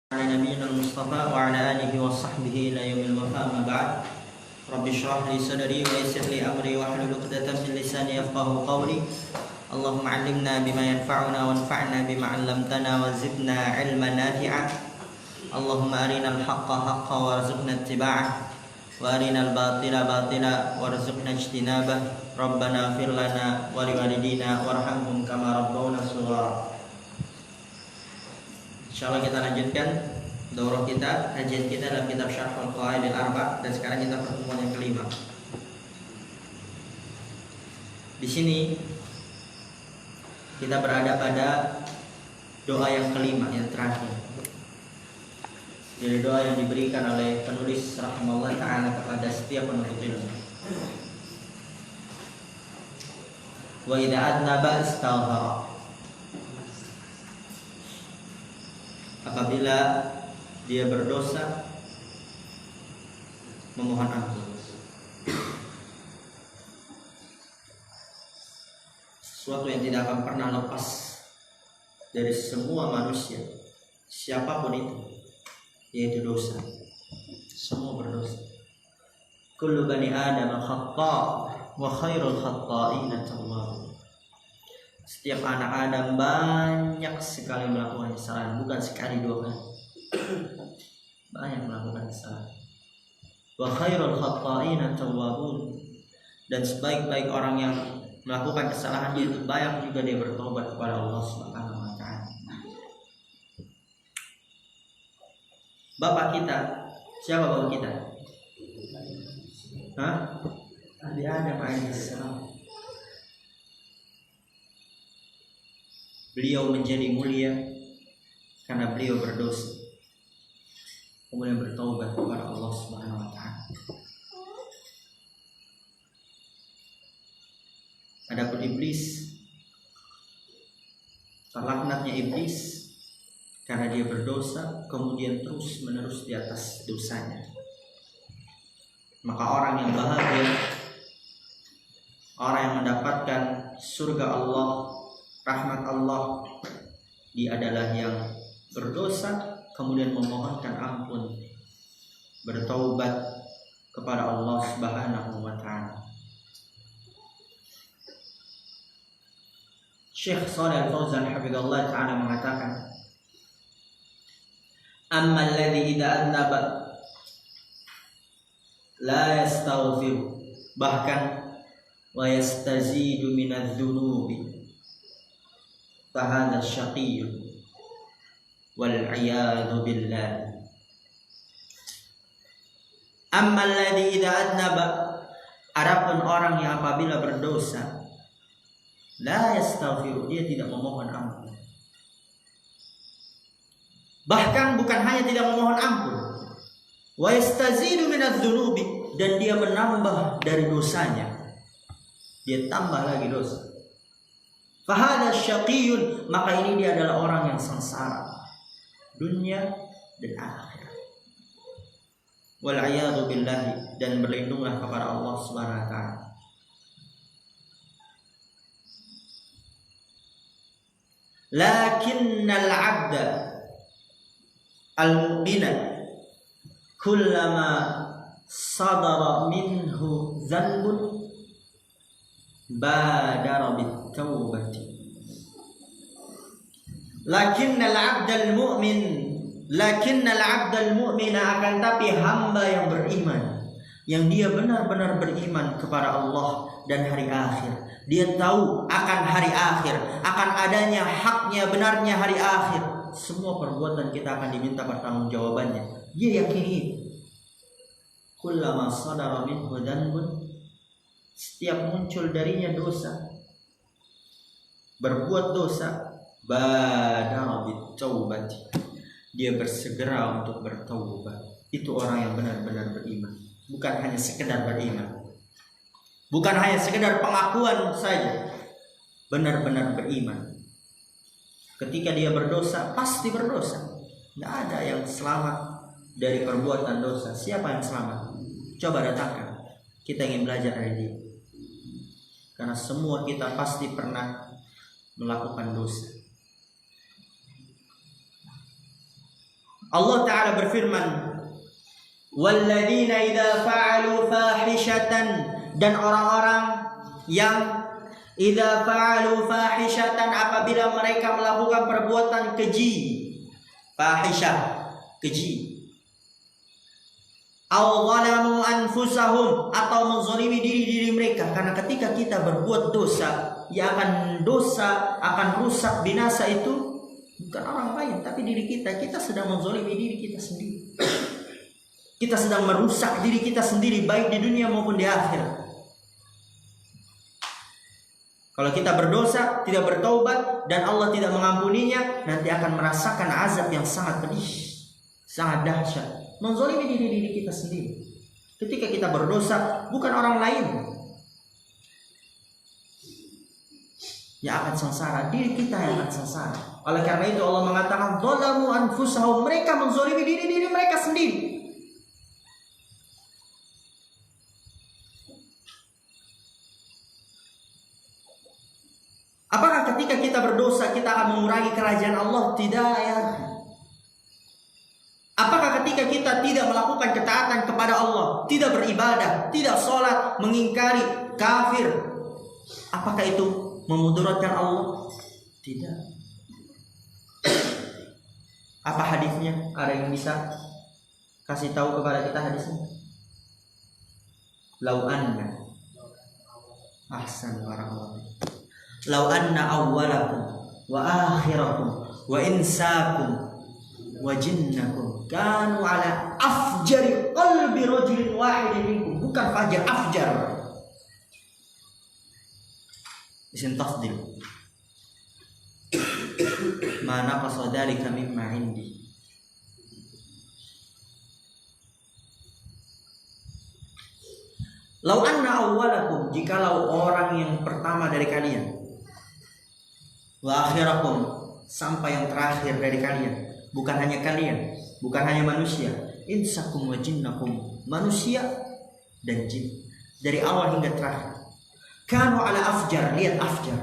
على نبينا المصطفى وعلى آله وصحبه إلى يوم الوفاء. ما بعد رب اشرح لي صدري ويسر لي أمري واحلل عقدة من لساني يفقهوا قولي. اللهم علمنا بما ينفعنا وانفعنا بما علمتنا وزدنا علما نافعا. اللهم أرنا الحق حقا وارزقنا اتباعه وأرنا الباطل باطلا وارزقنا اجتنابه. ربنا اغفر لنا ولوالدينا وارحمهم كما ربونا صغارا. Insyaallah kita lanjutkan daurah kita, kajian kita dalam kitab Syarhul Qawaidil Arba', dan sekarang kita pertemuan yang kelima. Di sini kita berada pada doa yang kelima, yang terakhir. Jadi doa yang diberikan oleh penulis rahimahullah ta'ala kepada setiap penuntut ilmu. Wa idza adnaba istaghfara. Apabila dia berdosa, memohon ampun. Sesuatu yang tidak akan pernah lepas dari semua manusia, siapapun itu, yaitu dosa. Semua berdosa. Kullu bani Adam khata' wa khairul khata'ina tawwabun. Setiap anak Adam banyak sekali melakukan kesalahan, bukan sekali dua kali. Banyak melakukan kesalahan. Wa khairul khata'ina tawwabun. Dan sebaik-baik orang yang melakukan kesalahan itu banyak juga dia bertobat kepada Allah Subhanahu wa taala. Bapak kita, siapa bapak kita? Nabi Adam alaihissalam. Beliau menjadi mulia karena beliau berdosa, kemudian bertaubat kepada Allah Subhanahu wa taala. Adapun iblis, laknatnya iblis karena dia berdosa kemudian terus menerus di atas dosanya. Maka orang yang bahagia, orang yang mendapatkan surga Allah, rahmat Allah, dia adalah yang berdosa kemudian memohonkan ampun, bertaubat kepada Allah Subhanahu wa taala. Syekh Shalih Al-Fauzan hafizallahu taala mengatakan, "Amma alladhi idza adnaba la yastaghfir, bahkan wa yastazidu minadz-dzunubi, fahadha syaqiyyun wal 'iyadzu billah." Amma alladhi idza adnaba, adapun orang yang apabila berdosa, la yastaghfiru, dia tidak memohon ampun. Bahkan bukan hanya tidak memohon ampun, wa yastazidu minadz-dzunubi, dan dia menambah dari dosanya. Dia tambah lagi dosa. Fahadha syaqiyyun, maka ini dia adalah orang yang sengsara dunia dan akhirat. Wal 'iyadzu billahi, dan berlindunglah kepada Allah Subhanahu wa taala. Lakinnal 'abda al-mu'mina kullama sadara minhu dhanbun badara bit-taubati. Lakinnal 'abdal mu'min, lakinnal 'abdal mu'mina, akan tapi hamba yang beriman, yang dia benar-benar beriman kepada Allah dan hari akhir. Dia tahu akan hari akhir, akan adanya haknya, benarnya hari akhir. Semua perbuatan kita akan diminta pertanggungjawabannya. Dia yakini. Kullama sadara minhu dhanbun, setiap muncul darinya dosa, berbuat dosa, badara bit-taubati, dia bersegera untuk bertaubat. Itu orang yang benar-benar beriman, bukan hanya sekedar beriman, bukan hanya sekedar pengakuan saja, benar-benar beriman. Ketika dia berdosa, pasti berdosa. Tidak ada yang selamat dari perbuatan dosa. Siapa yang selamat? Coba datangkan. Kita ingin belajar dari dia. Karena semua kita pasti pernah melakukan dosa. Allah Ta'ala berfirman, walladzina idza fa'alu fahishatan, dan orang-orang yang idza fa'alu fahishatan, apabila mereka melakukan perbuatan keji, fahishah, keji, aw zalamu anfusahum, atau menzalimi diri-diri mereka. Karena ketika kita berbuat dosa, yang akan rusak binasa itu bukan orang lain tapi diri kita. Kita sedang menzalimi diri kita sendiri. Kita sedang merusak diri kita sendiri, baik di dunia maupun di akhirat. Kalau kita berdosa, tidak bertaubat, dan Allah tidak mengampuninya, nanti akan merasakan azab yang sangat pedih, sangat dahsyat. Menzalimi diri kita sendiri. Ketika kita berdosa, bukan orang lain yang akan sengsara, diri kita yang akan sengsara. Oleh karena itu Allah mengatakan, dzalamu anfusahum, mereka menzalimi diri mereka sendiri. Apakah ketika kita berdosa kita akan mengurangi kerajaan Allah? Tidak ya. Apakah ketika kita tidak melakukan ketaatan kepada Allah, tidak beribadah, tidak sholat, mengingkari, kafir, apakah itu memudaratkan Allah? Tidak. Apa hadisnya? Ada yang bisa kasih tahu kepada kita hadisnya? Lau anna ahsan warahmatullahi. Lau anna awwalakum wa akhirakum wa insakum wa jinnakum kanu ala afjari qalbi rajulin wahidin minkum. Bukan fajar, afjar, isim tafdil. Ma naqasa dzalika mimma indi. Lau anna awwalakum, jikalau orang yang pertama dari kalian, wa akhirakum, sampai yang terakhir dari kalian, bukan hanya kalian, bukan hanya manusia, insakum wa jinnakum, manusia dan jin, dari awal hingga terakhir, kanu ala afjar, lihat afjar,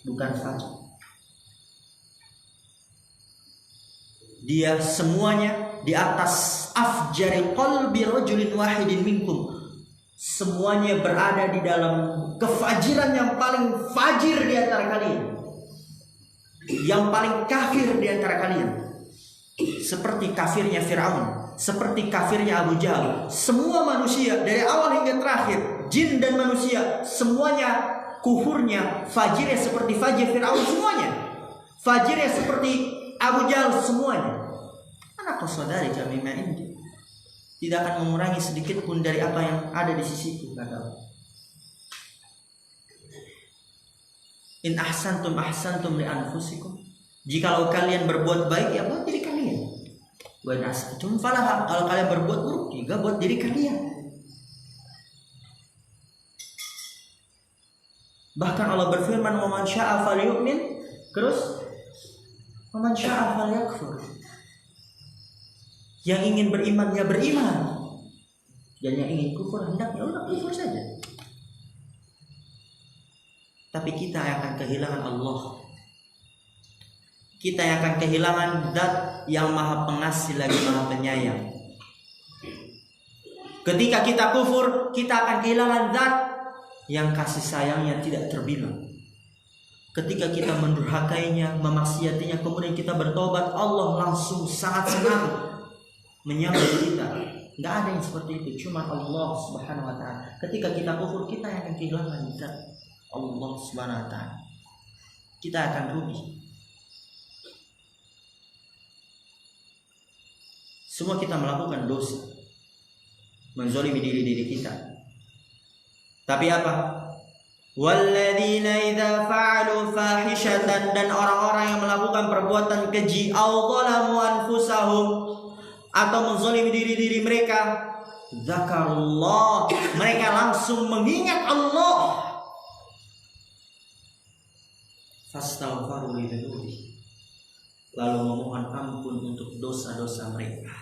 bukan fajar. Dia semuanya di atas afjari qalbi rajulin wahidin minkum, semuanya berada di dalam kefajiran yang paling fajir di antara kalian, yang paling kafir di antara kalian. Seperti kafirnya Fir'aun, seperti kafirnya Abu Jahal. Semua manusia dari awal hingga terakhir, jin dan manusia, semuanya kufurnya, fajirnya seperti fajir Fir'aun semuanya, fajirnya seperti Abu Jahal semuanya. Anak saudari kami ini tidak akan mengurangi sedikit pun dari apa yang ada di sisiku, kata Allah. In ahsantum ahsantum li anfusikum. Jikalau kalian berbuat baik, ya buat diri kalian. Wa in ahsantum falaha. Kalau kalian berbuat buruk, juga buat diri kalian. Bahkan Allah berfirman, "Wa man syaa'a falyu'min." Terus, "Wa man syaa'a falyakfur." Yang ingin beriman ya beriman. Dan yang ingin kufur hendaknya udah kufur saja. Tapi kita akan kehilangan Allah. Kita akan kehilangan Zat yang Maha Pengasih lagi Maha Penyayang. Ketika kita kufur, kita akan kehilangan Zat yang kasih sayangnya tidak terbilang. Ketika kita mendurhakainya, memaksiatinya, kemudian kita bertobat, Allah langsung sangat senang menyambut kita. Nggak ada yang seperti itu, cuma Allah Subhanahu wa Ta'ala. Ketika kita kufur, kita akan kehilangan Zat Allah Subhanahu wa Ta'ala. Kita akan rugi. Semua kita melakukan dosa, menzalimi diri kita. Tapi apa? Walladzina idza fa'alu fahishatan, dan orang-orang yang melakukan perbuatan keji, aw zalamu anfusahum, atau menzalimi diri mereka, zakarullah, mereka langsung mengingat Allah, fastaghfaru lidzunubi, lalu memohon ampun untuk dosa-dosa mereka.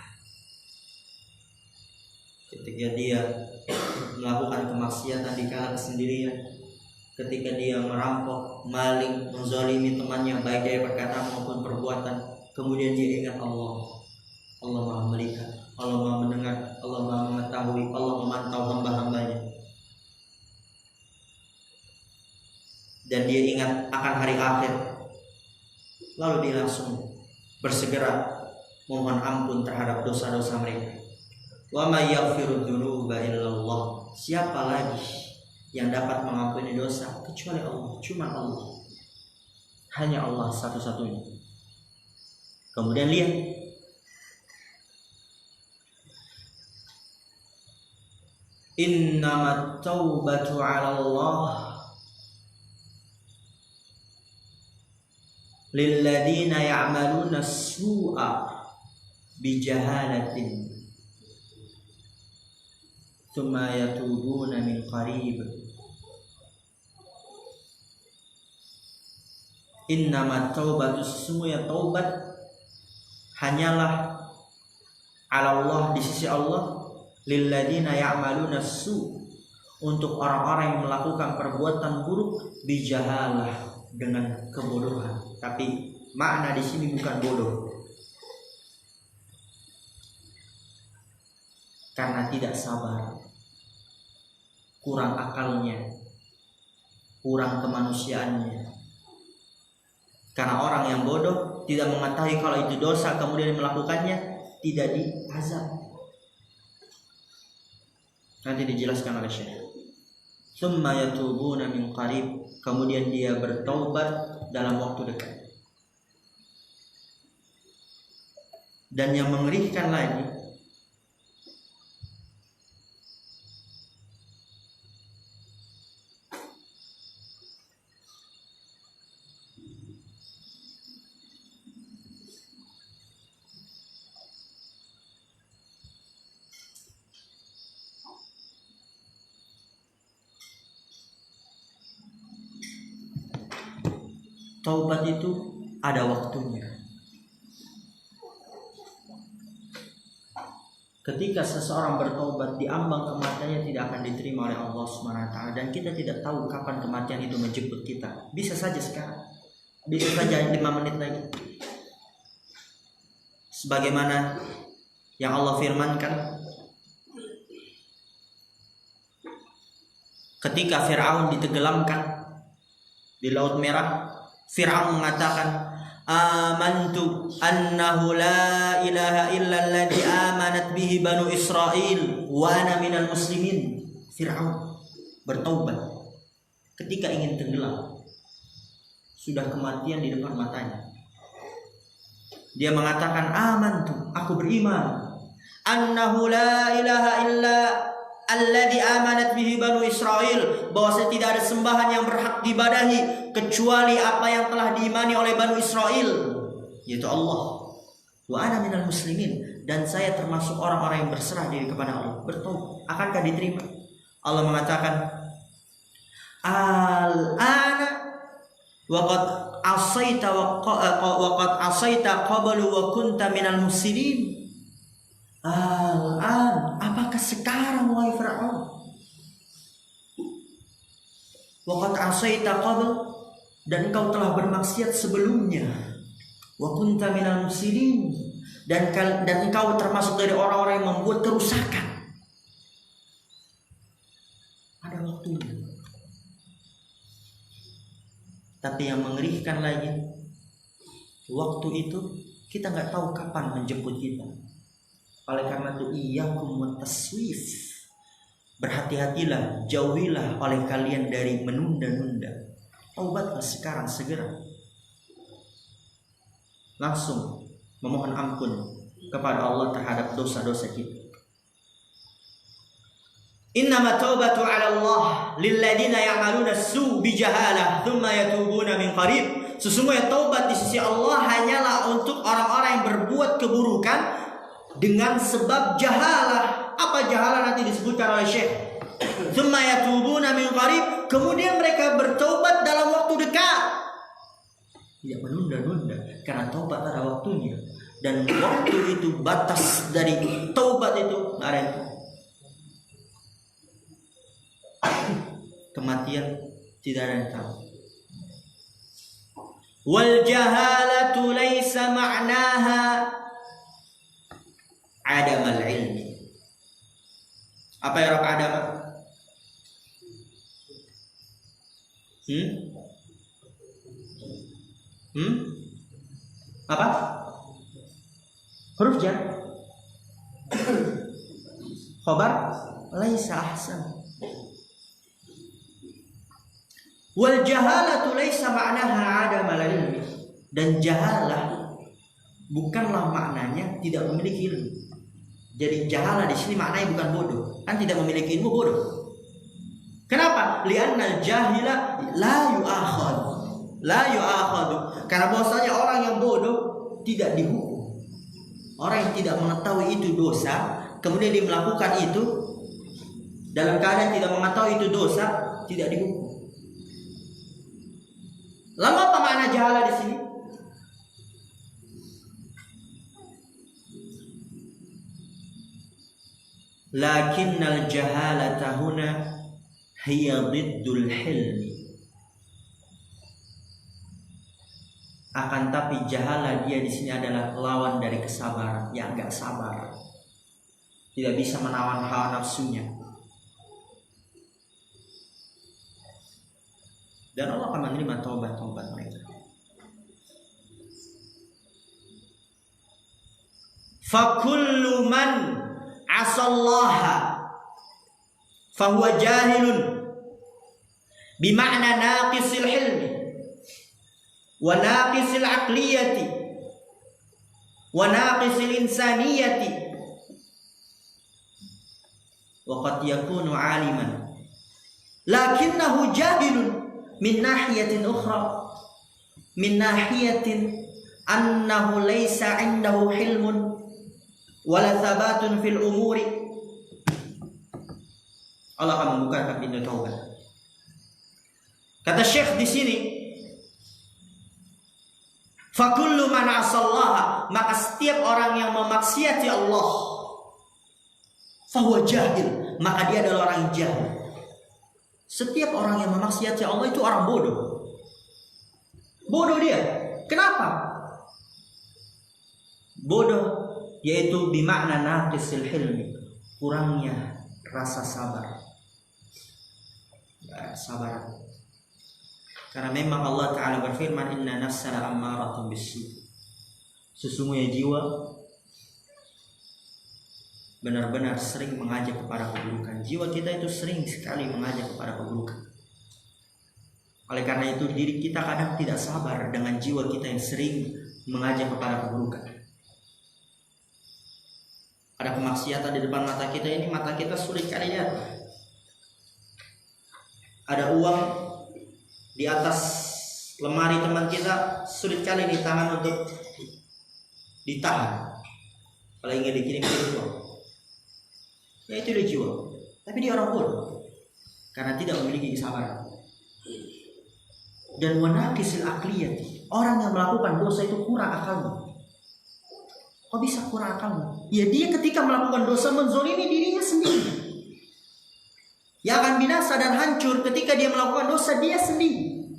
Ketika dia melakukan kemaksiatan di kalangan kesendirian, ketika dia merampok, maling, menzalimi temannya baik dari perkataan maupun perbuatan, kemudian dia ingat Allah. hari akhir, lalu dia langsung bersegera mohon ampun terhadap dosa-dosa mereka. Wa may yaghfiru dzunuba illallah. Siapa lagi yang dapat mengampuni dosa kecuali Allah? Cuma Allah. Hanya Allah satu-satunya. Kemudian lihat, innamat taubatu 'ala Allah lilladzina ya'maluna as-su'a bijahalatin tsumma yatubuna min qarib. Innamat taubatu, sesungguhnya taubat hanyalah 'ala Allah, di sisi Allah, lilladzina ya'maluna su, untuk orang-orang yang melakukan perbuatan buruk bijahalah, dengan kebodohan. Tapi makna di sini bukan bodoh, karena tidak sabar, kurang akalnya, kurang kemanusiaannya. Karena orang yang bodoh tidak mengetahui kalau itu dosa, kemudian melakukannya, tidak diazab. Nanti dijelaskan oleh Syekh. Tsumma yatubuna min qarib, kemudian dia bertaubat dalam waktu dekat. Dan yang mengerikan lagi, taubat itu ada waktunya. Ketika seseorang bertaubat, diambang kematiannya tidak akan diterima oleh Allah SWT. Dan kita tidak tahu kapan kematian itu menjemput kita. Bisa saja sekarang, bisa saja 5 menit lagi. Sebagaimana yang Allah firmankan, ketika Fir'aun ditenggelamkan di Laut Merah, Fir'aun mengatakan, amantu annahu la ilaha illa alladhi amanat bihi banu Israel wa ana minal muslimin. Fir'aun bertaubat ketika ingin tenggelam, sudah kematian di depan matanya. Dia mengatakan, amantu, aku beriman, annahu la ilaha illa alladzi amanat bihi banu Israel, bahwa tidak ada sembahan yang berhak diibadahi kecuali apa yang telah diimani oleh Banu Israel, yaitu Allah. Wa ana minal muslimin, dan saya termasuk orang-orang yang berserah diri kepada Allah. Bertaubat, akankah diterima? Allah mengatakan, al-ana waqad asaita waqad asaita qablu wa kunta minal mufsidin. Al-an, apakah sekarang wahai Fir'aun? Waqad asaita qabl, dan engkau telah bermaksiat sebelumnya. Wa kunta minal mufsidin, dan engkau termasuk dari orang-orang yang membuat kerusakan. Ada waktunya. Tapi yang mengerikan lagi, waktu itu kita nggak tahu kapan menjemput kita. Oleh karena itu, iyyakum wataswif, berhati-hatilah, jauhilah oleh kalian dari menunda-nunda. Taubatlah sekarang, segera. Langsung memohon ampun kepada Allah terhadap dosa-dosa kita. Innama taubatu 'ala Allah lilladzina ya'maluna as-su' bijahalah tsumma yatubuna min qarib. Sesungguhnya taubat di sisi Allah hanyalah untuk orang-orang yang berbuat keburukan dengan sebab jahalah. Apa jahalah nanti disebutkan oleh Syekh. Tsumma yatubuna min qarib, kemudian mereka bertaubat dalam waktu dekat. Tidak menunda-nunda, karena taubat ada waktunya. Dan waktu itu, batas dari taubat itu nggak ada yang tahu. Kematian tidak ada yang tahu. Wal jahalatu laisa ma'naha adamal ilmi. Apa ya Rob adam? Apa? Huruf jar. Khabar laisa ahsan. Wal jahalatu laisa ma'naha adam al-ilmi. Dan jahalah bukanlah maknanya tidak memiliki ilmu. Jadi jahalah di sini maknanya bukan bodoh. Kan tidak memiliki ilmu bodoh. Kenapa? Li'anna al-jahila la yu'akhad. La yu'akhad. Karena bahwasanya orang yang bodoh tidak dihukum. Orang yang tidak mengetahui itu dosa, kemudian dia melakukan itu dalam keadaan tidak mengetahui itu dosa, tidak dihukum. Lalu apa makna jahalah di sini? Lakinnal jahalata huna hiya diddul hilmi. Akan tapi jahalah dia di sini adalah lawan dari kesabaran, yang enggak sabar. Tidak bisa menawan hawa nafsunya. Dan Allah akan menerima taubat-taubat mereka. Fakullu man asallaha fahuwa jahilun bima'na naqisil hilmi wa naqisil aqliyati wa naqisil insaniyati wa qad yakunu aliman lakinnahu jahilun min nahiyatin ukhra, min nahiyatin annahu laysa 'indahu hilmun wala thabatun fil umuri. Allah akan membukakan pintu taubat. Kata Syekh di sini, fa kullu man asallaha, maka setiap orang yang memaksiati Allah, fa huwa jahil, maka dia adalah orang yang jahil. Setiap orang yang memaksiati Allah itu orang bodoh. Bodoh dia. Kenapa? Bodoh yaitu bimakna naqisil hilmi, kurangnya rasa sabar. Ya, sabar. Karena memang Allah Ta'ala berfirman, inna nafsana ammaratun bisu. Sesungguhnya jiwa benar-benar sering mengajak kepada keburukan. Jiwa kita itu sering sekali mengajak kepada keburukan. Oleh karena itu diri kita kadang tidak sabar dengan jiwa kita yang sering mengajak kepada keburukan. Ada kemaksiatan di depan mata kita, ini mata kita sulit sekali lihat. Ada uang di atas lemari teman kita, sulit sekali di tangan untuk ditahan. Kalau ingin dikirim-kirim uang, ya itu dia jiwa. Tapi dia orang bodoh karena tidak memiliki kesabaran. Dan wanaqisil aqliyati, orang yang melakukan dosa itu kurang akalnya. Kok bisa kurang akalnya? Ya dia ketika melakukan dosa menzolimi dirinya sendiri. Yang akan binasa dan hancur ketika dia melakukan dosa dia sendiri.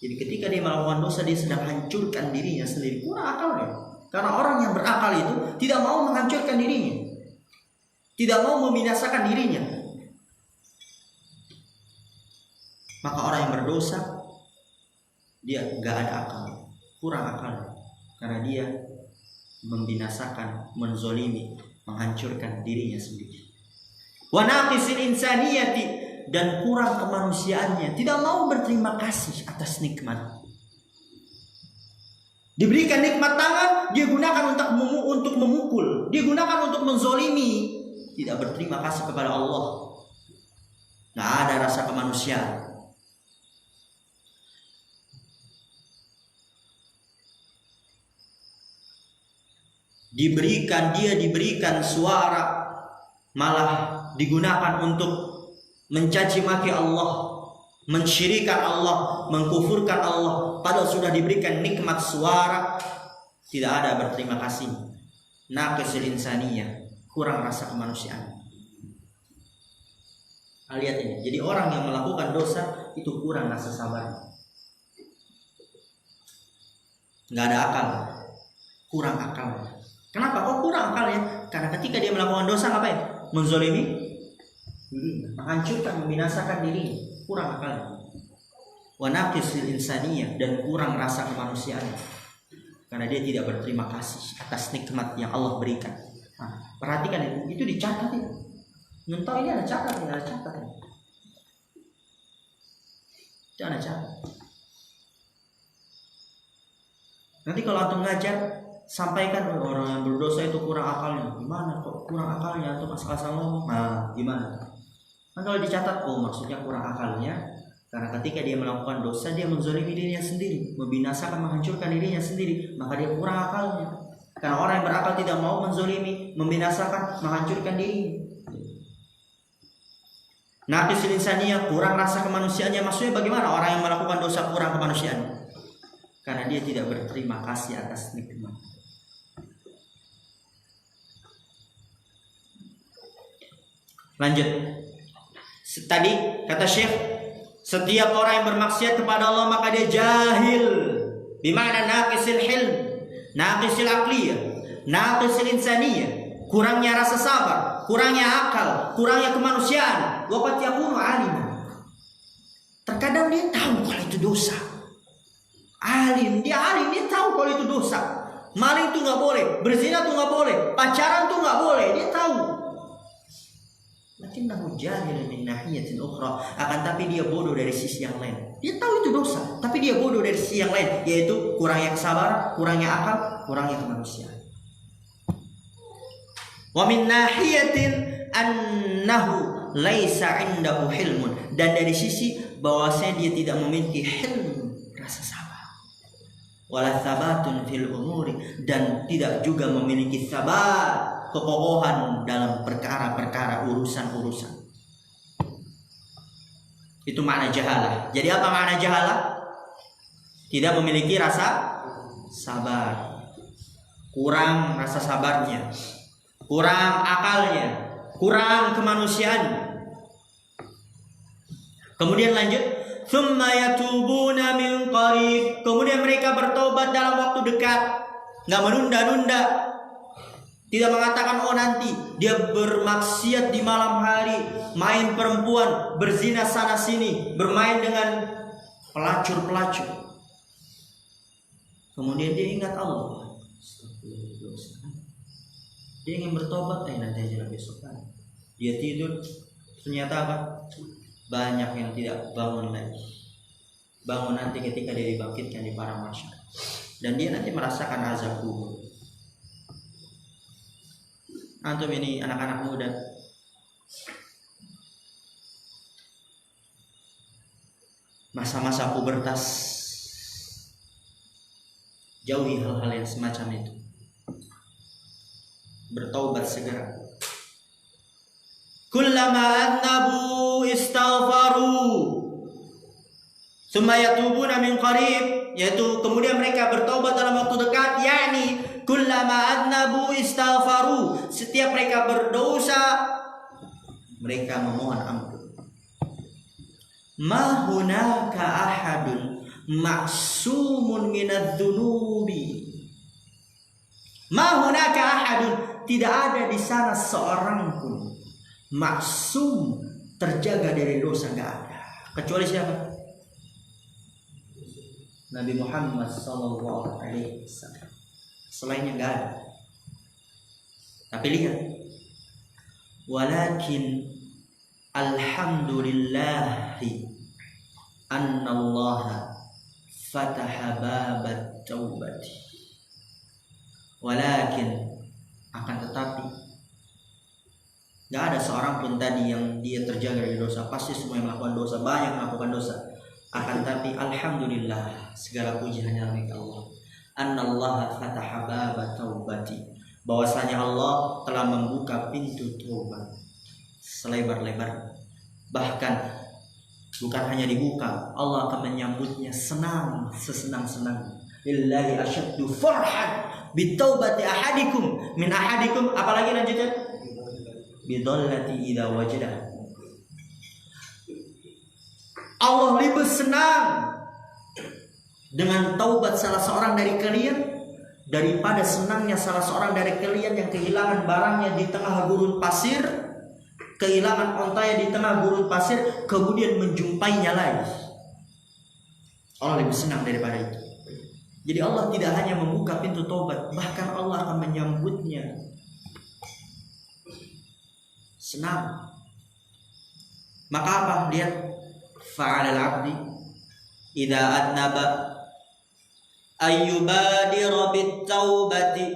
Jadi ketika dia melakukan dosa dia sedang hancurkan dirinya sendiri. Kurang akalnya. Karena orang yang berakal itu tidak mau menghancurkan dirinya, tidak mau membinasakan dirinya. Maka orang yang berdosa dia gak ada akal, kurang akal. Karena dia membinasakan, menzolimi, menghancurkan dirinya sendiri. Wa naqisil insaniyati, dan kurang kemanusiaannya, tidak mau berterima kasih atas nikmat. Diberikan nikmat tangan, dia gunakan untuk memukul, dia gunakan untuk menzolimi, tidak berterima kasih kepada Allah. Nggak ada rasa kemanusiaan. Diberikan suara, malah digunakan untuk mencaci maki Allah, mensyirikan Allah, mengkufurkan Allah. Padahal sudah diberikan nikmat suara, tidak ada berterima kasih. Naqisul insaniyah, kurang rasa kemanusiaan. Lihat ini. Jadi orang yang melakukan dosa itu kurang rasa sabar, nggak ada akal, kurang akal. Kenapa? Kok kurang akalnya? Karena ketika dia melakukan dosa ngapain? Menzolimi diri, menghancurkan, membinasakan diri, kurang akalnya. wa naqisil insaniyah, dan kurang rasa kemanusiaan, karena dia tidak berterima kasih atas nikmat yang Allah berikan. Nah, perhatikan itu dicatat ya. Mentau ini ada catat, ini ada catat. Jangan catat. Nanti kalau antum ngajar, sampaikan orang yang berdosa itu kurang akalnya. Gimana kok kurang akalnya? Antum asal-asal ngomong. Nah, gimana? Kan kalau dicatat, oh maksudnya kurang akalnya karena ketika dia melakukan dosa, dia menzalimi dirinya sendiri, membinasakan, menghancurkan dirinya sendiri, maka dia kurang akalnya. Karena orang yang berakal tidak mau menzalimi, membinasakan, menghancurkan dirinya. Naqisul insaniyah, kurang rasa kemanusiaannya. Maksudnya bagaimana orang yang melakukan dosa kurang kemanusiaannya? Karena dia tidak berterima kasih atas nikmat. Lanjut. Tadi kata Syekh, setiap orang yang bermaksiat kepada Allah maka dia jahil. Bimana naqisil hilm, naqisil aqliyah, naqisil insaniyah, kurangnya rasa sabar, kurangnya akal, kurangnya kemanusiaan. Wa qad yakunu aliman. Terkadang dia tahu kalau itu dosa. Alim, dia tahu kalau itu dosa. Maling itu nggak boleh, berzina itu nggak boleh, pacaran itu nggak boleh, dia tahu. Lakinnahu jahilun min nahiyatin ukhra, akan tapi dia bodoh dari sisi yang lain. Dia tahu itu dosa, tapi dia bodoh dari sisi yang lain, yaitu kurangnya kesabaran, kurangnya akal, kurangnya kemanusiaan. Wa min nahiyatin annahu laisa indahu hilmun, dan dari sisi bahwasanya dia tidak memiliki hilm, rasa sabar. Wala thabatun fil umuri, dan tidak juga memiliki sabar, kekokohan dalam perkara-perkara, urusan-urusan. Itu makna jahalah. Jadi apa makna jahalah? Tidak memiliki rasa sabar, kurang rasa sabarnya, kurang akalnya, kurang kemanusiaan. Kemudian lanjut, thumma yatubuna min qarib, kemudian mereka bertobat dalam waktu dekat, nggak menunda-nunda. Tidak mengatakan oh nanti. Dia bermaksiat di malam hari, main perempuan, berzina sana sini, bermain dengan pelacur-pelacur. Kemudian dia ingat Allah. Dia ingin bertobat, nanti aja besok kan. Dia tidur, ternyata apa? Banyak yang tidak bangun lagi. Bangun nanti ketika dia dibangkitkan di padang mahsyar. Dan dia nanti merasakan azab kubur. Antum ini anak-anak muda, masa-masa pubertas, jauhi hal-hal yang semacam itu. Bertaubat segera. Kullama adnabu istaghfaru tsumma yatubuna min qarib, yaitu kemudian mereka bertaubat dalam waktu dekat, yakni kullama adnabu istaghfaru, setiap mereka berdosa mereka memohon ampun. Ma hunaka ahadun ma'sumun minadz-dzunubi. Ma hunaka ahadun, tidak ada di sana seorang pun maksum, terjaga dari dosa, enggak ada. Kecuali siapa? Nabi Muhammad sallallahu alaihi wasallam. Selainnya enggak ada. Tapi lihat, walakin alhamdulillahi anna Allah fataha babat taubati. Walakin, akan tetapi, gak ada seorang pun tadi yang dia terjaga dari dosa. Pasti semua yang melakukan dosa, banyak melakukan dosa. Akan tetapi alhamdulillah, segala puji hanya milik Allah. Annallaha fataha baba taubati, bahwasanya Allah telah membuka pintu taubat selebar-lebar. Bahkan bukan hanya dibuka, Allah akan menyambutnya senang, sesenang-senang. Lillahi asyaddu farhan bitaubati ahadikum min ahadikum, apalagi lanjutnya, bidallati idza wajada. Allah lebih senang dengan taubat salah seorang dari kalian daripada senangnya salah seorang dari kalian yang kehilangan barangnya di tengah gurun pasir, kehilangan ontanya di tengah gurun pasir, kemudian menjumpainya lagi. Allah lebih senang daripada itu. Jadi Allah tidak hanya membuka pintu taubat, bahkan Allah akan menyambutnya. Senang. Maka apa? Lihat, fa'alal abdi idza adnaba ayyubadira bit taubati.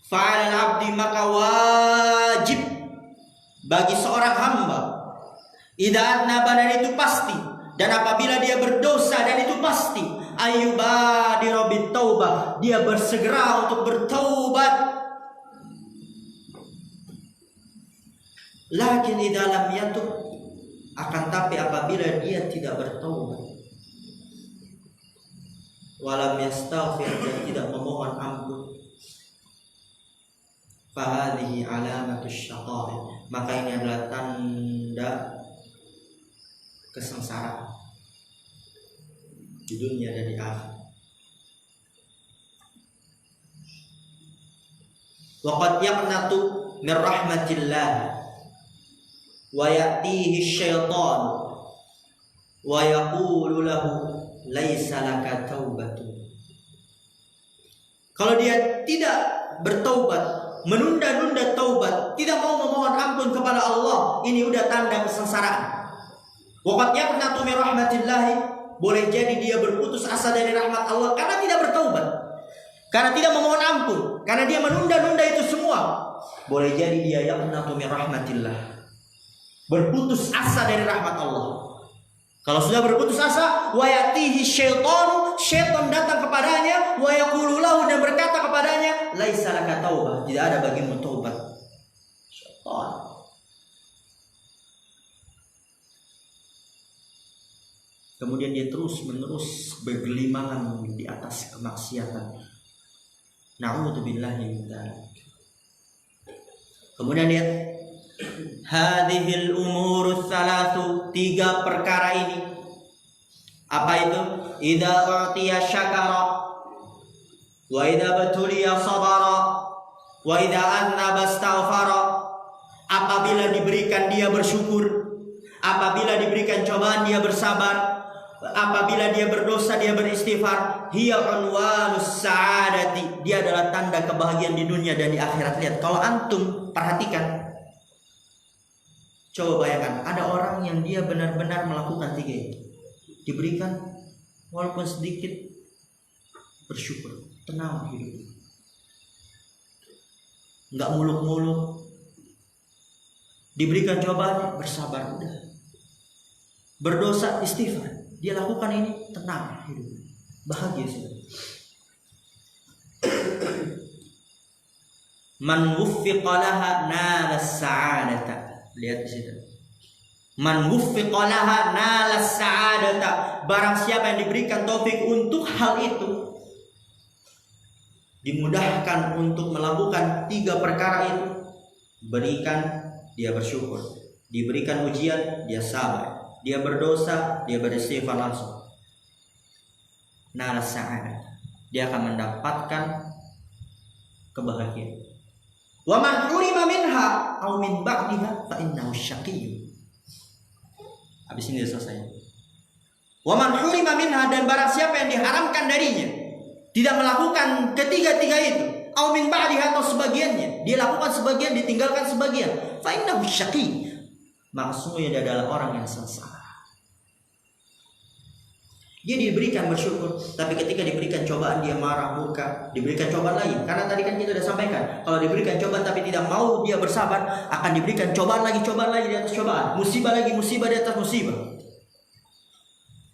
Fa'alal abdi, maka wajib bagi seorang hamba, idza adnaba, dan itu pasti, dan apabila dia berdosa, dan itu pasti, ayyubadira bit taubah, dia bersegera untuk bertaubat. Lakin idza lam yatub, akan tapi apabila dia tidak bertaubat, walam yastaghfir, dan tidak memohon ampun, fahadhihi alamatus syaqa'i, maka ini adalah tanda kesengsaraan di dunia dan di akhirat. Wa qad yaqnatu min rahmatillah wa ya'tihi syaitan wa yaqulu lahu laisa laka taubatun. Kalau dia tidak bertaubat, menunda-nunda taubat, tidak mau memohon ampun kepada Allah, ini udah tanda kesengsaraan. Waqad yaqnatu min rahmatillah, boleh jadi dia berputus asa dari rahmat Allah karena tidak bertaubat, karena tidak memohon ampun, karena dia menunda-nunda itu semua. Boleh jadi dia yaqnatu min rahmatillah, berputus asa dari rahmat Allah. Kalau sudah berputus asa, wa yatihi syaitanu, syaitan datang kepadanya, wa yaqulu lahu, dan berkata kepadanya, laisa laka taubah, tidak ada bagimu taubat. Syaitan. Kemudian dia terus-menerus bergelimangan di atas kemaksiatan. Na'udzubillahi min dzalik. Kemudian lihat, hadhil umurus salatu, 3 perkara ini. Apa itu? Idza u'tiya syakara, wa idza batuliya sabara, wa idza annaba astaghfara. Apabila diberikan dia bersyukur, apabila diberikan cobaan dia bersabar, apabila dia berdosa dia beristighfar. Hiya unwanus sa'adati, dia adalah tanda kebahagiaan di dunia dan di akhirat. Lihat, kalau antum perhatikan, coba bayangkan, ada orang yang dia benar-benar melakukan 3 itu. Diberikan walaupun sedikit, bersyukur, tenang hidup, nggak muluk-muluk. Diberikan cobaan, bersabar, udah. Berdosa, istighfar, dia lakukan ini, tenang hidup, bahagia sudah. Man wuffiqa laha nala sa'adata. Lihat di situ. Man wuffiqa laha nala sa'adata. Barang siapa yang diberikan taufik untuk hal itu, dimudahkan untuk melakukan 3 perkara itu, berikan, dia bersyukur. Diberikan ujian, dia sabar. Dia berdosa, dia beristighfar langsung. Nala sa'adata, dia akan mendapatkan kebahagiaan. Wa man hurima minha aw min ba'diha fa innahu syaqiyyu. Habis ini selesai. Wa man hurima minha, dan barang siapa yang diharamkan darinya, tidak melakukan ketiga-tiga itu, aw min ba'diha, atau sebagiannya, dia lakukan sebagian, ditinggalkan sebagian, fa innahu syaqiyyu, maka sungguhnya dia adalah orang yang sengsara. Dia diberikan bersyukur, tapi ketika diberikan cobaan dia marah, murka. Diberikan cobaan lagi, karena tadi kan kita sudah sampaikan, kalau diberikan cobaan tapi tidak mau dia bersabar, akan diberikan cobaan lagi di atas cobaan, musibah lagi, musibah di atas musibah.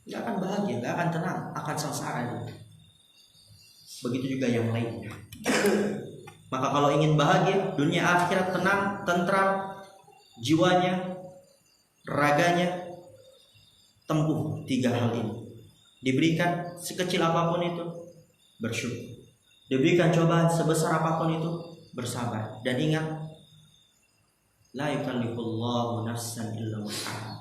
Tidak akan bahagia, tidak akan tenang, akan sengsara dia. Begitu juga yang lainnya. Maka kalau ingin bahagia, dunia akhirat tenang, tentram, jiwanya, raganya, tempuh 3 hal ini. Diberikan sekecil apapun itu, bersyukur. Diberikan cobaan sebesar apapun itu, bersabar. Dan ingat, la yukallifullahu nafsan illa wus'aha.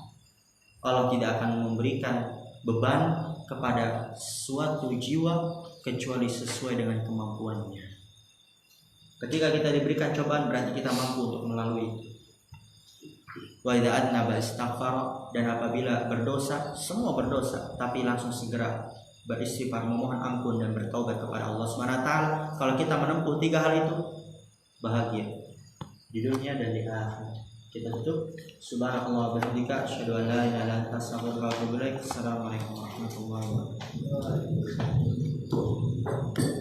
Allah tidak akan memberikan beban kepada suatu jiwa kecuali sesuai dengan kemampuannya. Ketika kita diberikan cobaan, berarti kita mampu untuk melalui. Wa idza adnaba istaghfara dan apabila berdosa, semua berdosa, tapi langsung segera beristighfar, memohon ampun dan bertaubat kepada Allah Subhanahu wa taala. Kalau kita menempuh 3 hal itu, bahagia di dunia dan di akhirat. Kita tutup. Subhanallah wa bihamdika asyhadu an la ilaha illa anta astaghfiruka wa atubu ilaik. Assalamualaikum warahmatullahi wabarakatuh.